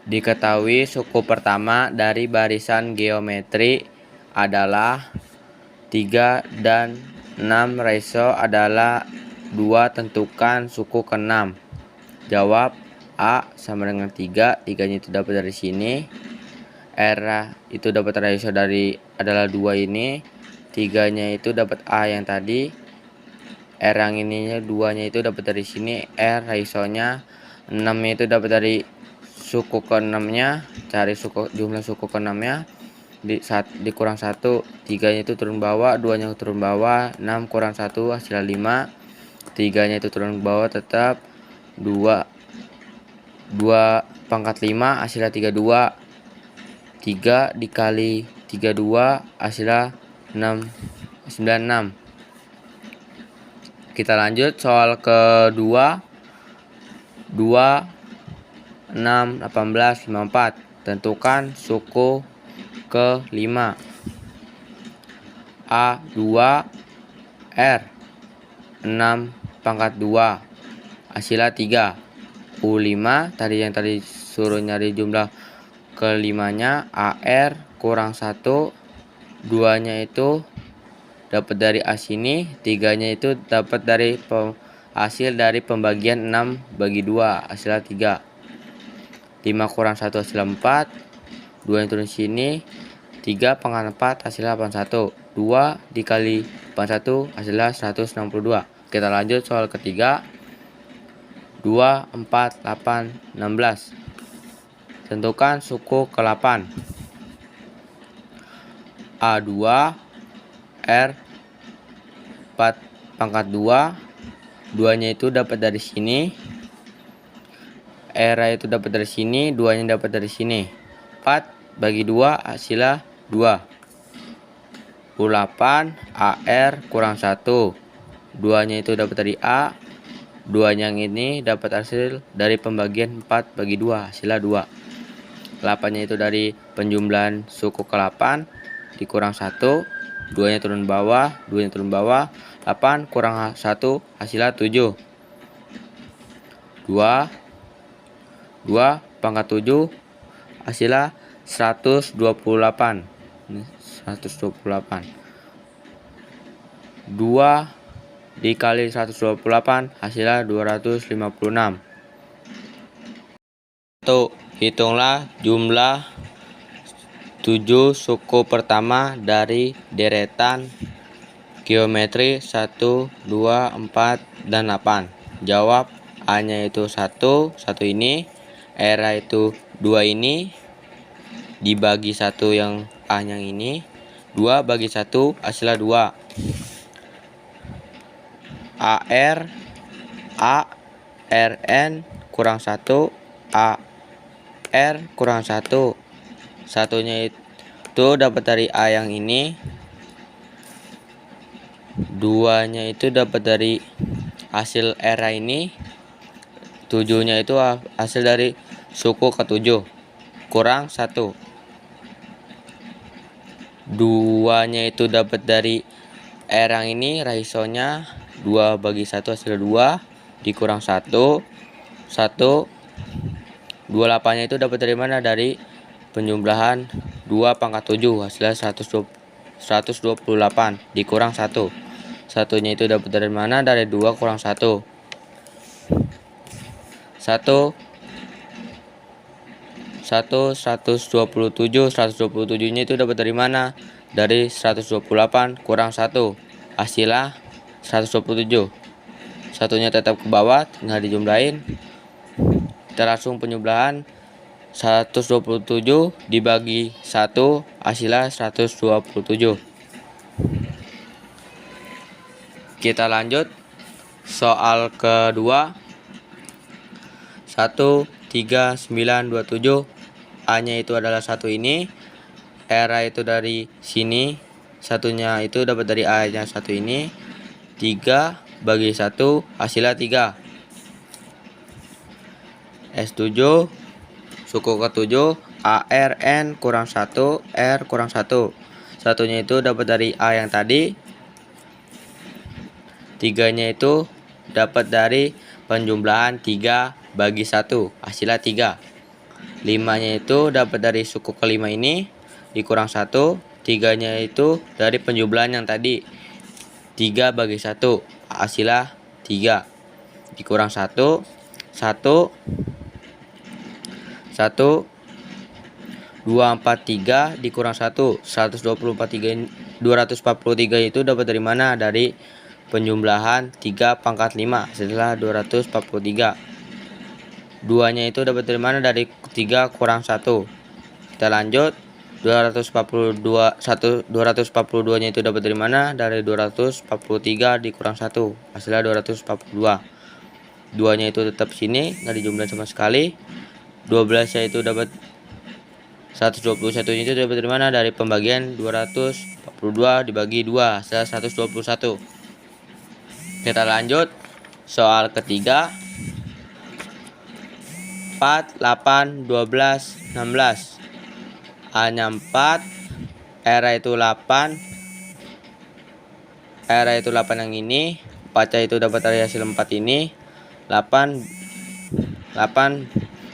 Diketahui suku pertama dari barisan geometri adalah 3 dan 6 ratio adalah 2. Tentukan suku ke-6. Jawab A sama dengan 3. 3-nya itu dapat dari sini. R itu dapat ratio dari adalah 2 ini. 3-nya itu dapat A yang tadi. R yang ininya 2-nya itu dapat dari sini. R ratio-nya 6-nya itu dapat dari suku ke-6-nya, cari jumlah suku ke-6-nya dikurang 1, 3-nya itu turun bawah, 2-nya turun bawah, 6 kurang 1 hasilnya 5, 3-nya itu turun bawah tetap 2 pangkat 5 hasilnya 32, 3 dikali 32 hasilnya 96. Kita lanjut soal kedua. 2 6, 18, 54. Tentukan suku ke-5. A 2 R 6 pangkat 2 hasilnya 3. U5 tadi yang tadi suruh nyari jumlah ke-5-nya. AR kurang 1, 2-nya itu dapat dari A sini, 3-nya itu dapat dari hasil dari pembagian 6 bagi 2 hasilnya 3. 5 kurang 1 hasilnya 4, 2 yang turun sini, 3 pangkat 4 hasilnya 81, 2 dikali 81 hasilnya 162. Kita lanjut soal ketiga. 2, 4, 8, 16. Tentukan suku ke-8. A2 R 4 pangkat 2, 2-nya itu dapat dari sini. R itu dapat dari sini, 2-nya dapat dari sini. 4 bagi 2 hasilnya 2. U8 AR kurang 1, 2-nya itu dapat dari A, 2-nya yang ini dapat hasil dari pembagian 4 bagi 2 hasilnya 2. 8-nya itu dari penjumlahan suku ke-8 dikurang 1, 2-nya turun bawah, 2-nya turun bawah, 8 kurang 1 hasilnya 7. 2 pangkat 7 hasilnya 128. 128. 2 dikali 128 hasilnya 256. Hitunglah jumlah 7 suku pertama dari deretan geometri 1, 2, 4, dan 8. Jawab. A-nya itu 1 ini, R itu 2 ini, dibagi 1 yang A yang ini, 2 bagi 1 hasilnya 2. AR A RN kurang 1, AR kurang 1. Satunya itu dapat dari A yang ini, 2-nya itu dapat dari hasil R ini, 7-nya itu hasil dari suku ke-7 kurang 1. 2-nya itu dapat dari R yang ini, rasionya 2 bagi 1 hasil 2 dikurang 1. 28-nya itu dapat dari mana? Dari penjumlahan 2 pangkat 7 hasilnya 128 dikurang 1. Satunya itu dapat dari mana? Dari 2 kurang 1. 127 nya itu dapat dari mana? Dari 128 kurang 1 hasilnya 127. Satunya tetap ke bawah, tinggal dijumlahin. Kita langsung penjumlahan 127 dibagi 1 hasilnya 127. Kita lanjut soal kedua. 1, 3, 9, 27. A-nya itu adalah 1 ini, R itu dari sini, satunya itu dapat dari A-nya 1 ini, 3 bagi 1 hasilnya 3. S7 suku ke-7 ARN kurang 1, R kurang 1. Satunya itu dapat dari A yang tadi, 3-nya itu dapat dari penjumlahan 3 bagi 1 hasilnya 3. 5-nya itu dapat dari suku kelima ini dikurang 1, 3-nya itu dari penjumlahan yang tadi 3 bagi 1 hasilnya 3 dikurang 1, 1, 243 dikurang 1, 243 itu dapat dari mana? Dari penjumlahan 3 pangkat 5 setelah 243. 2-nya itu dapat dari mana? Dari 3 kurang 1. Kita lanjut. 242-nya itu dapat dari mana? Dari 243 dikurang 1 hasilnya 242. 2-nya itu tetap sini, nggak dijumlahin sama sekali. 12-nya itu dapat 121-nya itu dapat dari mana? Dari pembagian 242 dibagi 2 hasilnya 121. Kita lanjut soal ketiga. 4, 8, 12, 16. A-nya 4, R itu 8. R itu 8 yang ini. 4-nya itu dapat dari hasil 4 ini. 8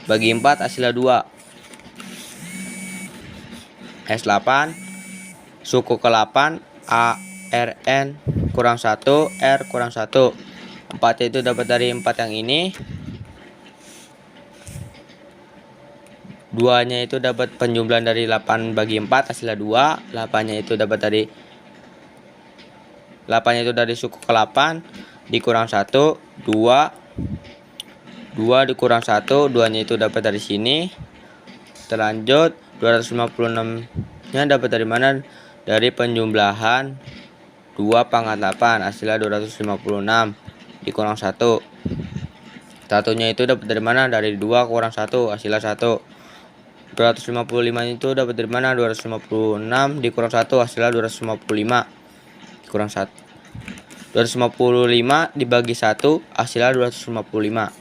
bagi 4 hasilnya 2. S8 suku ke-8 A, R, N kurang 1, R kurang 1. 4-nya itu dapat dari 4 yang ini. 2-nya itu dapat penjumlahan dari 8 bagi 4 hasilnya 2. 8-nya itu dapat dari 8-nya itu dari suku ke-8 dikurang 1, 2 dikurang 1, 2-nya itu dapat dari sini. Terlanjut 256-nya dapat dari mana? Dari penjumlahan 2 pangkat 8 hasilnya 256 dikurang 1. 1-nya itu dapat dari mana? Dari 2 kurang 1 hasilnya 1. 255 itu dapat dari mana? 256 dikurang 1 hasilnya 255 dikurang 1. 255 dibagi 1 hasilnya 255.